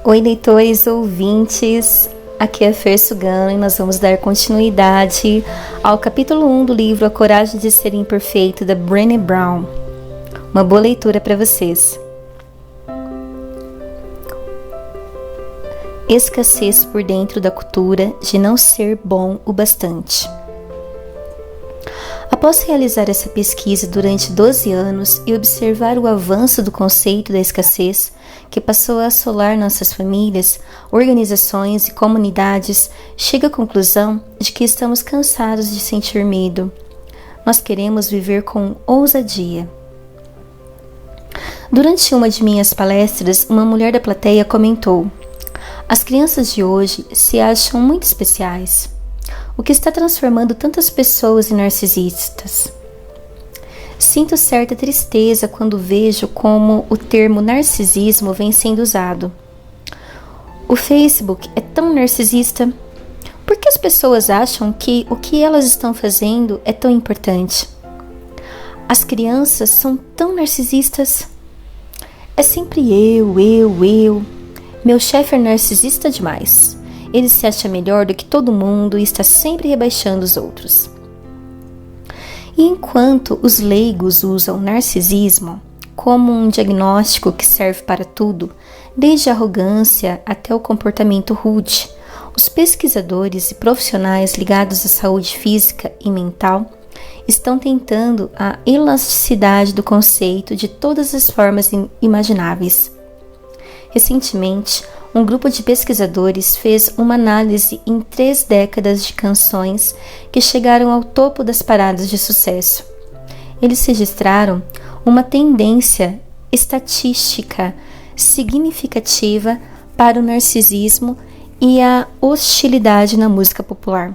Oi, leitores, ouvintes, aqui é Fer Sugano e nós vamos dar continuidade ao capítulo 1 do livro A Coragem de Ser Imperfeito, da Brené Brown. Uma boa leitura para vocês. Escassez por dentro da cultura de não ser bom o bastante. Após realizar essa pesquisa durante 12 anos e observar o avanço do conceito da escassez, que passou a assolar nossas famílias, organizações e comunidades, chego à conclusão de que estamos cansados de sentir medo. Nós queremos viver com ousadia. Durante uma de minhas palestras, uma mulher da plateia comentou: "As crianças de hoje se acham muito especiais. O que está transformando tantas pessoas em narcisistas?" Sinto certa tristeza quando vejo como o termo narcisismo vem sendo usado. O Facebook é tão narcisista. Por que as pessoas acham que o que elas estão fazendo é tão importante? As crianças são tão narcisistas. É sempre eu. Meu chefe é narcisista demais. Ele se acha melhor do que todo mundo e está sempre rebaixando os outros. E enquanto os leigos usam narcisismo como um diagnóstico que serve para tudo, desde a arrogância até o comportamento rude, os pesquisadores e profissionais ligados à saúde física e mental estão tentando a elasticidade do conceito de todas as formas imagináveis. Recentemente, um grupo de pesquisadores fez uma análise em 3 décadas de canções que chegaram ao topo das paradas de sucesso. Eles registraram uma tendência estatística significativa para o narcisismo e a hostilidade na música popular.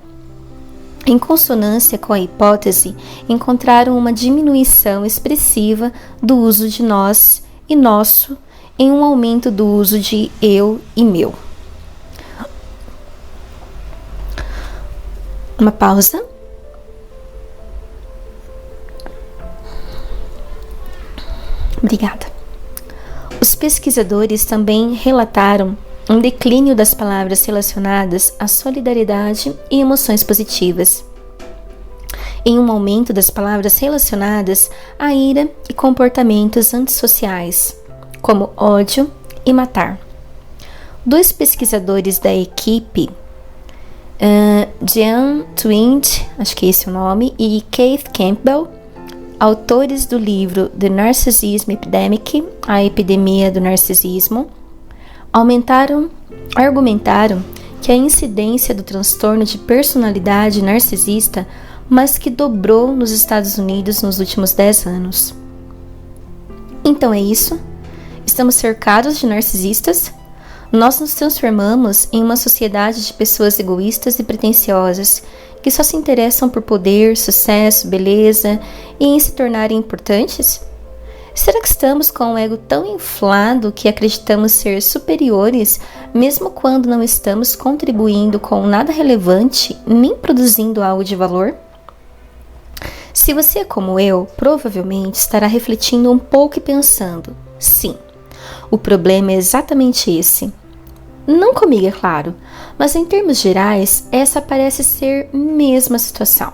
Em consonância com a hipótese, encontraram uma diminuição expressiva do uso de nós e nosso, em um aumento do uso de eu e meu. Uma pausa. Obrigada. Os pesquisadores também relataram um declínio das palavras relacionadas à solidariedade e emoções positivas, em um aumento das palavras relacionadas à ira e comportamentos antissociais, como ódio e matar. 2 pesquisadores da equipe, Jean Twenge, acho que é esse o nome, e Keith Campbell, autores do livro The Narcissism Epidemic, a epidemia do narcisismo, argumentaram que a incidência do transtorno de personalidade narcisista mais que dobrou nos Estados Unidos nos últimos 10 anos. Então é isso? Estamos cercados de narcisistas? Nós nos transformamos em uma sociedade de pessoas egoístas e pretensiosas que só se interessam por poder, sucesso, beleza e em se tornarem importantes? Será que estamos com um ego tão inflado que acreditamos ser superiores, mesmo quando não estamos contribuindo com nada relevante nem produzindo algo de valor? Se você é como eu, provavelmente estará refletindo um pouco e pensando: sim, o problema é exatamente esse. Não comigo, é claro, mas em termos gerais, essa parece ser mesmo a situação.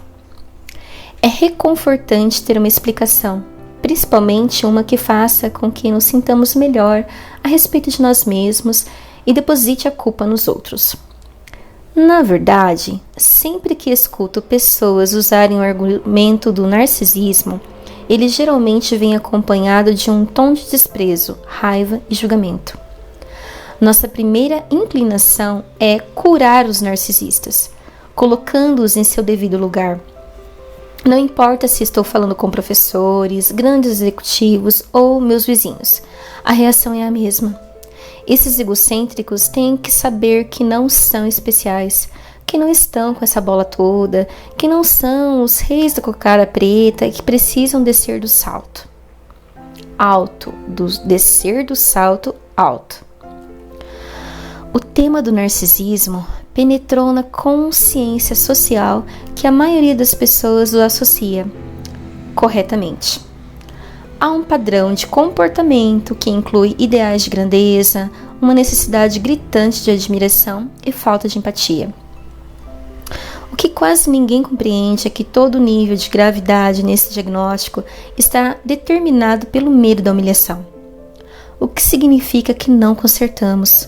É reconfortante ter uma explicação, principalmente uma que faça com que nos sintamos melhor a respeito de nós mesmos e deposite a culpa nos outros. Na verdade, sempre que escuto pessoas usarem o argumento do narcisismo, ele geralmente vem acompanhado de um tom de desprezo, raiva e julgamento. Nossa primeira inclinação é curar os narcisistas, colocando-os em seu devido lugar. Não importa se estou falando com professores, grandes executivos ou meus vizinhos, a reação é a mesma. Esses egocêntricos têm que saber que não são especiais, que não estão com essa bola toda, que não são os reis da cocada preta e que precisam descer do salto. Descer do salto alto. O tema do narcisismo penetrou na consciência social que a maioria das pessoas o associa, corretamente. Há um padrão de comportamento que inclui ideais de grandeza, uma necessidade gritante de admiração e falta de empatia. O que quase ninguém compreende é que todo o nível de gravidade nesse diagnóstico está determinado pelo medo da humilhação, o que significa que não consertamos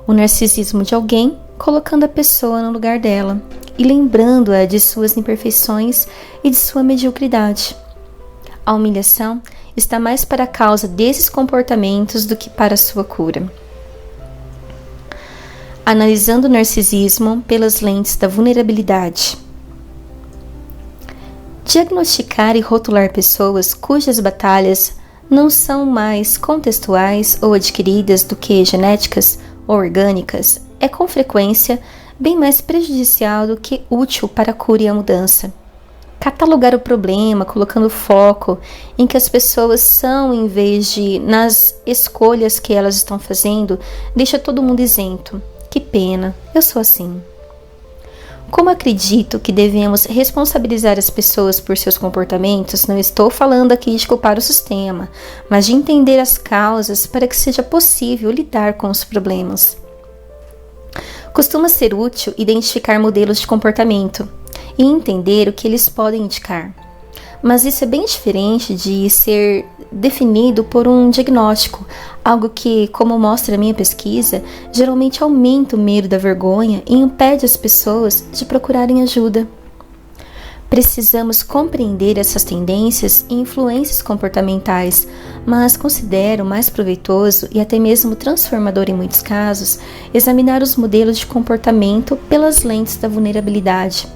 o narcisismo de alguém colocando a pessoa no lugar dela e lembrando-a de suas imperfeições e de sua mediocridade. A humilhação está mais para a causa desses comportamentos do que para a sua cura. Analisando o narcisismo pelas lentes da vulnerabilidade. Diagnosticar e rotular pessoas cujas batalhas não são mais contextuais ou adquiridas do que genéticas ou orgânicas é com frequência bem mais prejudicial do que útil para a cura e a mudança. Catalogar o problema, colocando foco em que as pessoas são em vez de nas escolhas que elas estão fazendo, deixa todo mundo isento. Que pena, eu sou assim. Como acredito que devemos responsabilizar as pessoas por seus comportamentos, não estou falando aqui de culpar o sistema, mas de entender as causas para que seja possível lidar com os problemas. Costuma ser útil identificar modelos de comportamento e entender o que eles podem indicar. Mas isso é bem diferente de ser definido por um diagnóstico, algo que, como mostra a minha pesquisa, geralmente aumenta o medo da vergonha e impede as pessoas de procurarem ajuda. Precisamos compreender essas tendências e influências comportamentais, mas considero mais proveitoso e até mesmo transformador em muitos casos examinar os modelos de comportamento pelas lentes da vulnerabilidade.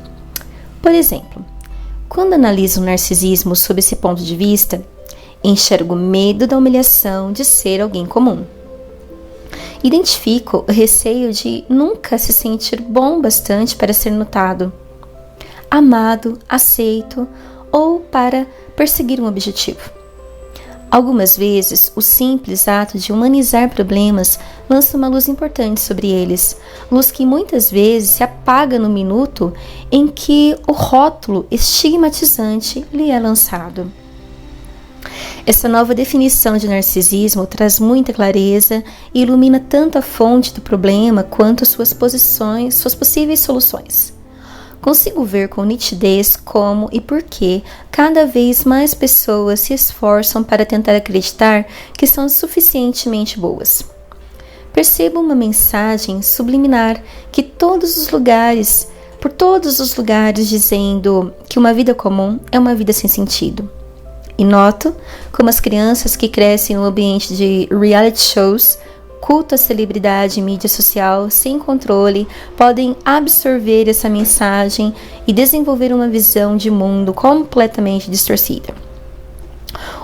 Por exemplo, quando analiso o narcisismo sob esse ponto de vista, enxergo o medo da humilhação de ser alguém comum. Identifico o receio de nunca se sentir bom bastante para ser notado, amado, aceito ou para perseguir um objetivo. Algumas vezes, o simples ato de humanizar problemas lança uma luz importante sobre eles, luz que muitas vezes se apaga no minuto em que o rótulo estigmatizante lhe é lançado. Essa nova definição de narcisismo traz muita clareza e ilumina tanto a fonte do problema quanto suas possíveis soluções. Consigo ver com nitidez como e por que cada vez mais pessoas se esforçam para tentar acreditar que são suficientemente boas. Percebo uma mensagem subliminar que por todos os lugares dizendo que uma vida comum é uma vida sem sentido. E noto como as crianças que crescem no ambiente de reality shows, culto à celebridade e mídia social sem controle, podem absorver essa mensagem e desenvolver uma visão de mundo completamente distorcida.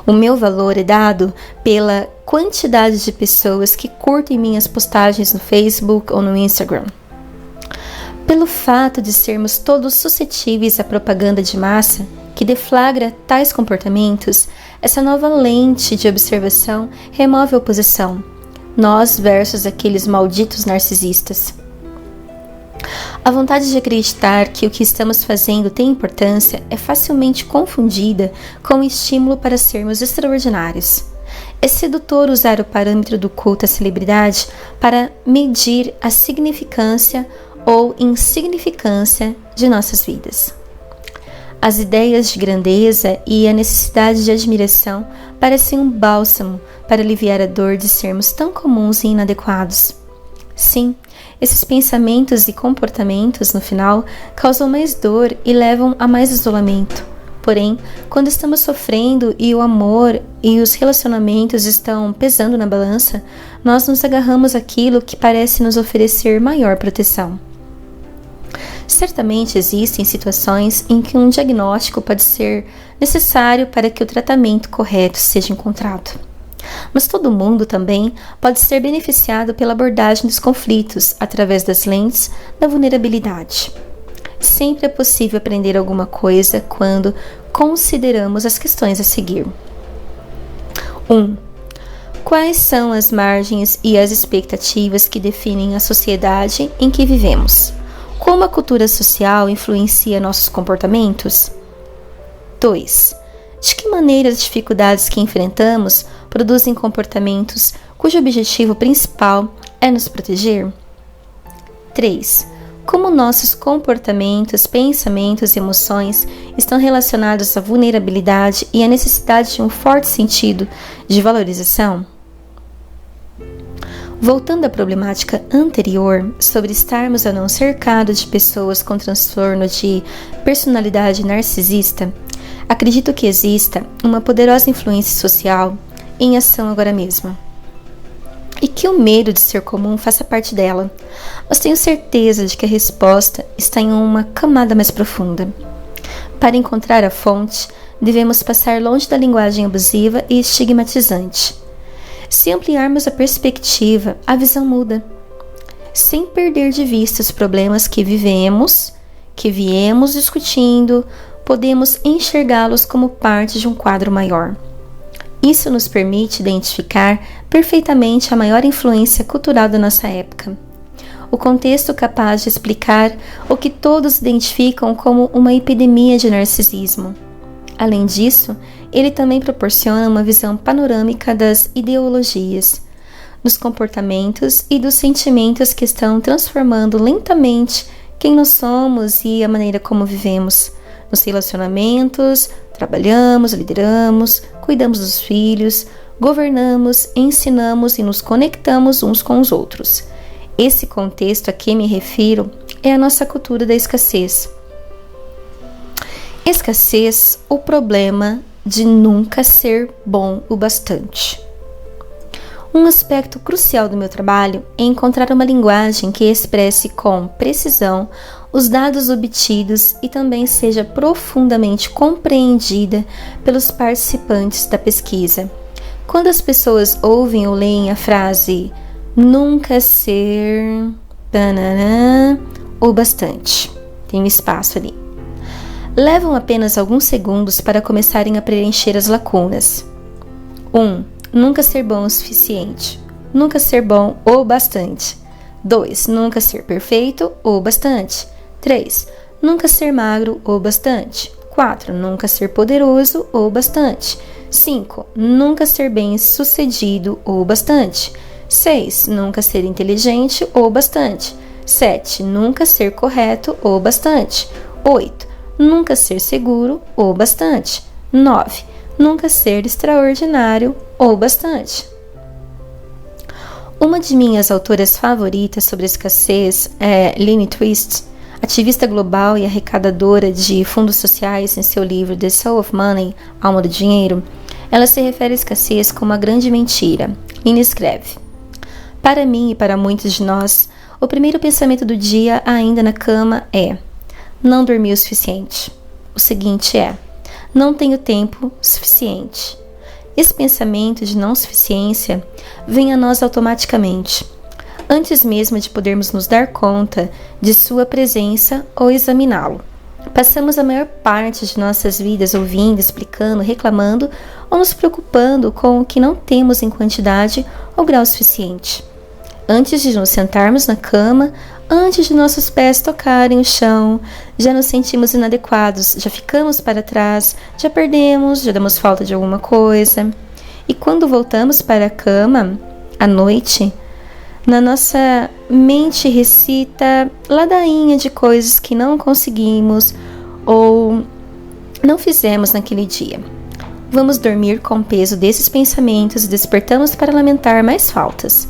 O meu valor é dado pela quantidade de pessoas que curtem minhas postagens no Facebook ou no Instagram. Pelo fato de sermos todos suscetíveis à propaganda de massa que deflagra tais comportamentos, essa nova lente de observação remove a oposição. Nós versus aqueles malditos narcisistas. A vontade de acreditar que o que estamos fazendo tem importância é facilmente confundida com o estímulo para sermos extraordinários. É sedutor usar o parâmetro do culto à celebridade para medir a significância ou insignificância de nossas vidas. As ideias de grandeza e a necessidade de admiração parecem um bálsamo para aliviar a dor de sermos tão comuns e inadequados. Sim, esses pensamentos e comportamentos, no final, causam mais dor e levam a mais isolamento. Porém, quando estamos sofrendo e o amor e os relacionamentos estão pesando na balança, nós nos agarramos àquilo que parece nos oferecer maior proteção. Certamente existem situações em que um diagnóstico pode ser necessário para que o tratamento correto seja encontrado. Mas todo mundo também pode ser beneficiado pela abordagem dos conflitos através das lentes da vulnerabilidade. Sempre é possível aprender alguma coisa quando consideramos as questões a seguir. 1. Quais são as margens e as expectativas que definem a sociedade em que vivemos? Como a cultura social influencia nossos comportamentos? 2. De que maneira as dificuldades que enfrentamos produzem comportamentos cujo objetivo principal é nos proteger? 3. Como nossos comportamentos, pensamentos e emoções estão relacionados à vulnerabilidade e à necessidade de um forte sentido de valorização? Voltando à problemática anterior sobre estarmos ou não cercados de pessoas com transtorno de personalidade narcisista, acredito que exista uma poderosa influência social em ação agora mesmo. E que o medo de ser comum faça parte dela, mas tenho certeza de que a resposta está em uma camada mais profunda. Para encontrar a fonte, devemos passar longe da linguagem abusiva e estigmatizante. Se ampliarmos a perspectiva, a visão muda. Sem perder de vista os problemas que viemos discutindo, podemos enxergá-los como parte de um quadro maior. Isso nos permite identificar perfeitamente a maior influência cultural da nossa época. O contexto capaz de explicar o que todos identificam como uma epidemia de narcisismo. Além disso, ele também proporciona uma visão panorâmica das ideologias, dos comportamentos e dos sentimentos que estão transformando lentamente quem nós somos e a maneira como vivemos, nos relacionamentos, trabalhamos, lideramos, cuidamos dos filhos, governamos, ensinamos e nos conectamos uns com os outros. Esse contexto a que me refiro é a nossa cultura da escassez. Escassez, o problema de nunca ser bom o bastante. Um aspecto crucial do meu trabalho é encontrar uma linguagem que expresse com precisão os dados obtidos e também seja profundamente compreendida pelos participantes da pesquisa. Quando as pessoas ouvem ou leem a frase nunca ser o bastante, tem um espaço ali, levam apenas alguns segundos para começarem a preencher as lacunas. 1. Nunca ser bom o suficiente. Nunca ser bom o bastante. 2. Nunca ser perfeito o bastante. 3. Nunca ser magro o bastante. 4. Nunca ser poderoso o bastante. 5. Nunca ser bem-sucedido o bastante. 6. Nunca ser inteligente o bastante. 7. Nunca ser correto o bastante. 8. Nunca ser seguro o bastante. 9. Nunca ser extraordinário ou bastante. Uma de minhas autoras favoritas sobre escassez é Lynne Twist, ativista global e arrecadadora de fundos sociais. Em seu livro The Soul of Money, Alma do Dinheiro, ela se refere à escassez como a grande mentira. Lynne escreve: para mim e para muitos de nós, o primeiro pensamento do dia ainda na cama é: não dormi o suficiente. O seguinte é: não tenho tempo suficiente. Esse pensamento de não suficiência vem a nós automaticamente, antes mesmo de podermos nos dar conta de sua presença ou examiná-lo. Passamos a maior parte de nossas vidas ouvindo, explicando, reclamando ou nos preocupando com o que não temos em quantidade ou grau suficiente. Antes de nos sentarmos na cama, antes de nossos pés tocarem o chão, já nos sentimos inadequados, já ficamos para trás, já perdemos, já damos falta de alguma coisa. E quando voltamos para a cama, à noite, na nossa mente recita ladainha de coisas que não conseguimos ou não fizemos naquele dia. Vamos dormir com o peso desses pensamentos e despertamos para lamentar mais faltas.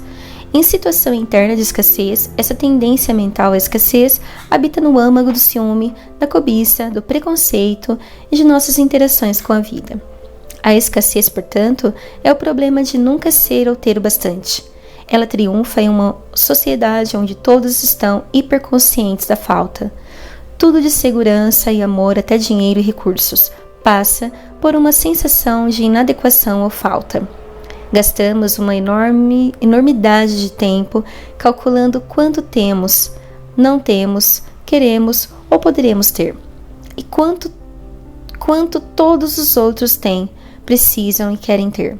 Em situação interna de escassez, essa tendência mental à escassez habita no âmago do ciúme, da cobiça, do preconceito e de nossas interações com a vida. A escassez, portanto, é o problema de nunca ser ou ter o bastante. Ela triunfa em uma sociedade onde todos estão hiperconscientes da falta. Tudo de segurança e amor, até dinheiro e recursos, passa por uma sensação de inadequação ou falta. Gastamos uma enormidade de tempo calculando quanto temos, não temos, queremos ou poderemos ter. E quanto todos os outros têm, precisam e querem ter.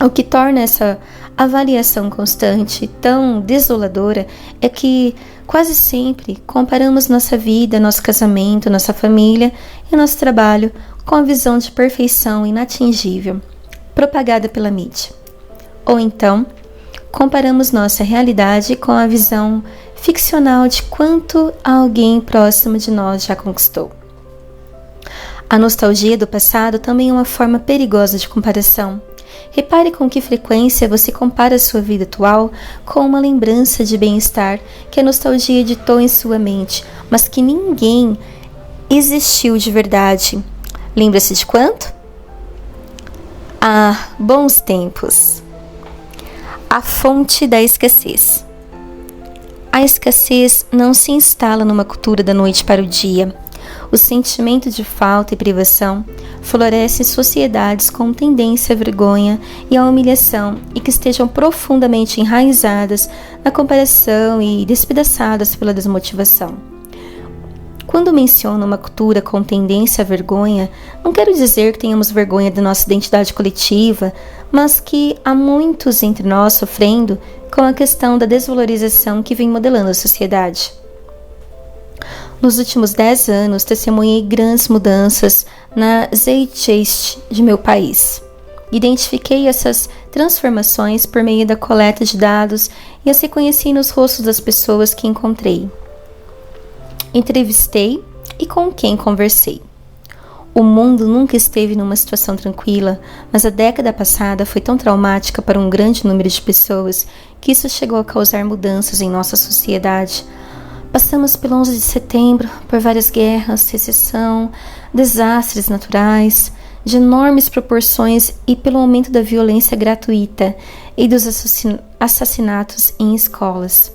O que torna essa A variação constante, tão desoladora, é que quase sempre comparamos nossa vida, nosso casamento, nossa família e nosso trabalho com a visão de perfeição inatingível, propagada pela mídia. Ou então, comparamos nossa realidade com a visão ficcional de quanto alguém próximo de nós já conquistou. A nostalgia do passado também é uma forma perigosa de comparação. Repare com que frequência você compara a sua vida atual com uma lembrança de bem-estar que a nostalgia editou em sua mente, mas que ninguém existiu de verdade. Lembra-se de quanto? Ah, bons tempos. A fonte da escassez. A escassez não se instala numa cultura da noite para o dia. O sentimento de falta e privação floresce em sociedades com tendência à vergonha e à humilhação e que estejam profundamente enraizadas na comparação e despedaçadas pela desmotivação. Quando menciono uma cultura com tendência à vergonha, não quero dizer que tenhamos vergonha da nossa identidade coletiva, mas que há muitos entre nós sofrendo com a questão da desvalorização que vem modelando a sociedade. Nos últimos 10 anos, testemunhei grandes mudanças na Zeitgeist de meu país. Identifiquei essas transformações por meio da coleta de dados e as reconheci nos rostos das pessoas que encontrei. Entrevistei e com quem conversei. O mundo nunca esteve numa situação tranquila, mas a década passada foi tão traumática para um grande número de pessoas que isso chegou a causar mudanças em nossa sociedade. Passamos pelo 11 de setembro, por várias guerras, recessão, desastres naturais, de enormes proporções e pelo aumento da violência gratuita e dos assassinatos em escolas.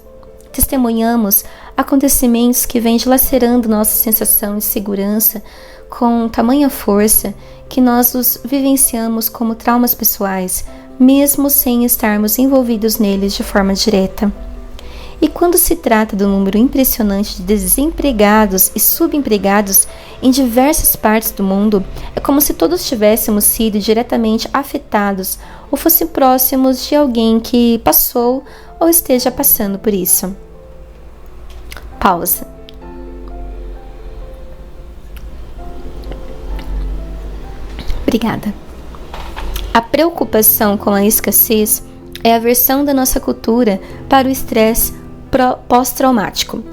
Testemunhamos acontecimentos que vêm dilacerando nossa sensação de segurança com tamanha força que nós os vivenciamos como traumas pessoais, mesmo sem estarmos envolvidos neles de forma direta. E quando se trata do número impressionante de desempregados e subempregados em diversas partes do mundo, é como se todos tivéssemos sido diretamente afetados ou fossem próximos de alguém que passou ou esteja passando por isso. Pausa. Obrigada. A preocupação com a escassez é a versão da nossa cultura para o estresse pós-traumático.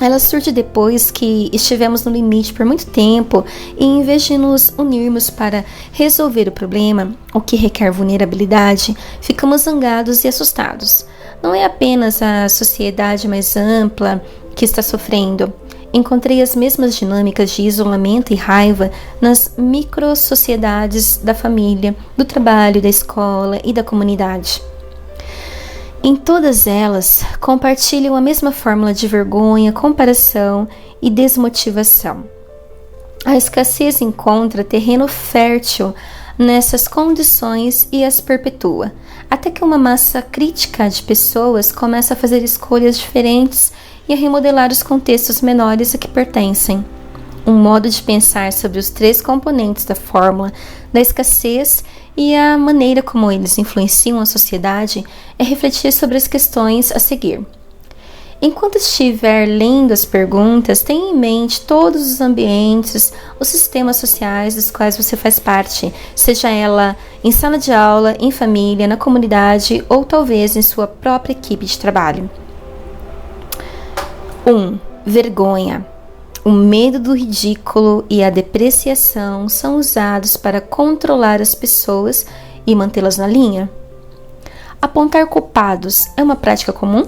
Ela surge depois que estivemos no limite por muito tempo e, em vez de nos unirmos para resolver o problema, o que requer vulnerabilidade, ficamos zangados e assustados. Não é apenas a sociedade mais ampla que está sofrendo. Encontrei as mesmas dinâmicas de isolamento e raiva nas micro-sociedades da família, do trabalho, da escola e da comunidade. Em todas elas, compartilham a mesma fórmula de vergonha, comparação e desmotivação. A escassez encontra terreno fértil nessas condições e as perpetua, até que uma massa crítica de pessoas começa a fazer escolhas diferentes e a remodelar os contextos menores a que pertencem. Um modo de pensar sobre os 3 componentes da fórmula da escassez e a maneira como eles influenciam a sociedade é refletir sobre as questões a seguir. Enquanto estiver lendo as perguntas, tenha em mente todos os ambientes, os sistemas sociais dos quais você faz parte, seja ela em sala de aula, em família, na comunidade ou talvez em sua própria equipe de trabalho. 1. Vergonha. O medo do ridículo e a depreciação são usados para controlar as pessoas e mantê-las na linha. Apontar culpados é uma prática comum?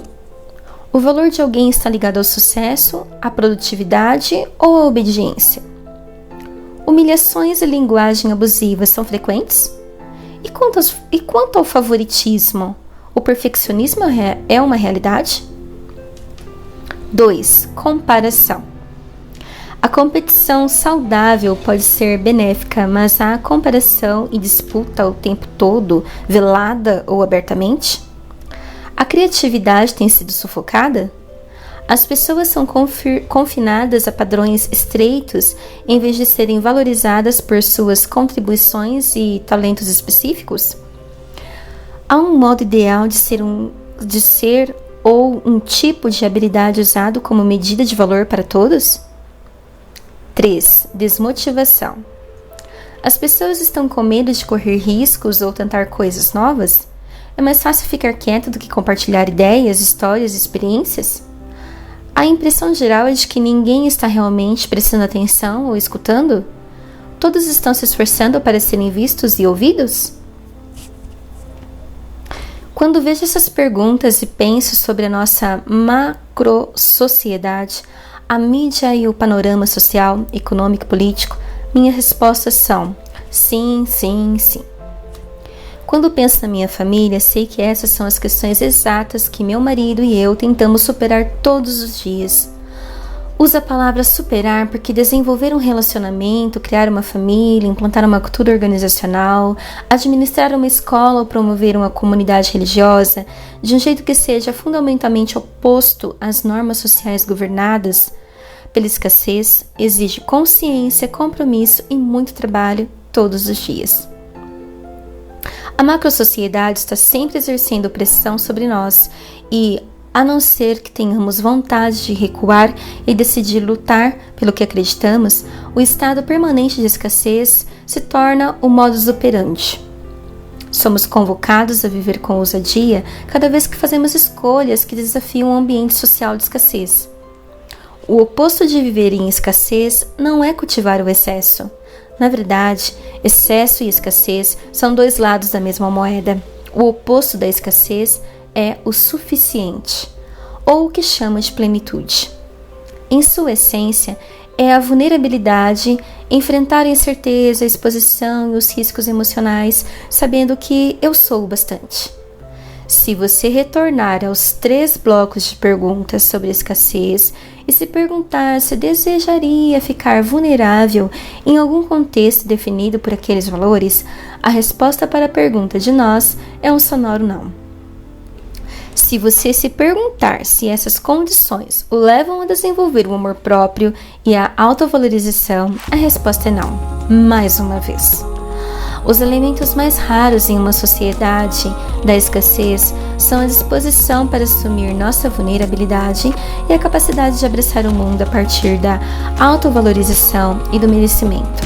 O valor de alguém está ligado ao sucesso, à produtividade ou à obediência? Humilhações e linguagem abusiva são frequentes? E quanto ao favoritismo, o perfeccionismo é uma realidade? 2. Comparação. A competição saudável pode ser benéfica, mas a comparação e disputa o tempo todo, velada ou abertamente? A criatividade tem sido sufocada? As pessoas são confinadas a padrões estreitos em vez de serem valorizadas por suas contribuições e talentos específicos? Há um modo ideal de ser ou um tipo de habilidade usado como medida de valor para todos? 3. Desmotivação. As pessoas estão com medo de correr riscos ou tentar coisas novas? É mais fácil ficar quieto do que compartilhar ideias, histórias e experiências? A impressão geral é de que ninguém está realmente prestando atenção ou escutando? Todos estão se esforçando para serem vistos e ouvidos? Quando vejo essas perguntas e penso sobre a nossa macro-sociedade, a mídia e o panorama social, econômico e político, minhas respostas são sim, sim, sim. Quando penso na minha família, sei que essas são as questões exatas que meu marido e eu tentamos superar todos os dias. Uso a palavra superar porque desenvolver um relacionamento, criar uma família, implantar uma cultura organizacional, administrar uma escola ou promover uma comunidade religiosa, de um jeito que seja fundamentalmente oposto às normas sociais governadas pela escassez, exige consciência, compromisso e muito trabalho todos os dias. A macrosociedade está sempre exercendo pressão sobre nós e, a não ser que tenhamos vontade de recuar e decidir lutar pelo que acreditamos, o estado permanente de escassez se torna o modus operandi. Somos convocados a viver com ousadia cada vez que fazemos escolhas que desafiam o ambiente social de escassez. O oposto de viver em escassez não é cultivar o excesso. Na verdade, excesso e escassez são dois lados da mesma moeda. O oposto da escassez é o suficiente, ou o que chama de plenitude. Em sua essência, é a vulnerabilidade, enfrentar a incerteza, a exposição e os riscos emocionais, sabendo que eu sou o bastante. Se você retornar aos 3 blocos de perguntas sobre escassez e se perguntar se desejaria ficar vulnerável em algum contexto definido por aqueles valores, a resposta para a pergunta de nós é um sonoro não. Se você se perguntar se essas condições o levam a desenvolver o amor próprio e a autovalorização, a resposta é não, mais uma vez. Os elementos mais raros em uma sociedade da escassez são a disposição para assumir nossa vulnerabilidade e a capacidade de abraçar o mundo a partir da autovalorização e do merecimento.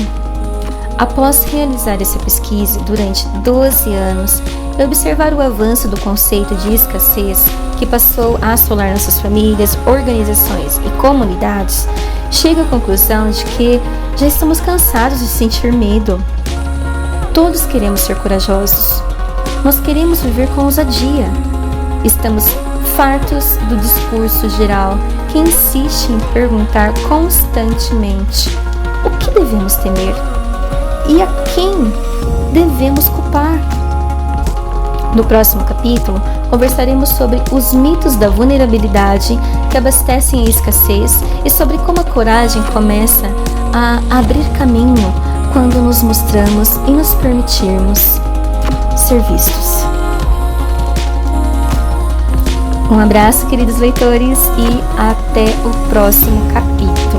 Após realizar essa pesquisa durante 12 anos e observar o avanço do conceito de escassez que passou a assolar nossas famílias, organizações e comunidades, chego à conclusão de que já estamos cansados de sentir medo. Todos queremos ser corajosos. Nós queremos viver com ousadia. Estamos fartos do discurso geral que insiste em perguntar constantemente o que devemos temer e a quem devemos culpar. No próximo capítulo, conversaremos sobre os mitos da vulnerabilidade que abastecem a escassez e sobre como a coragem começa a abrir caminho quando nos mostramos e nos permitirmos ser vistos. Um abraço, queridos leitores, e até o próximo capítulo.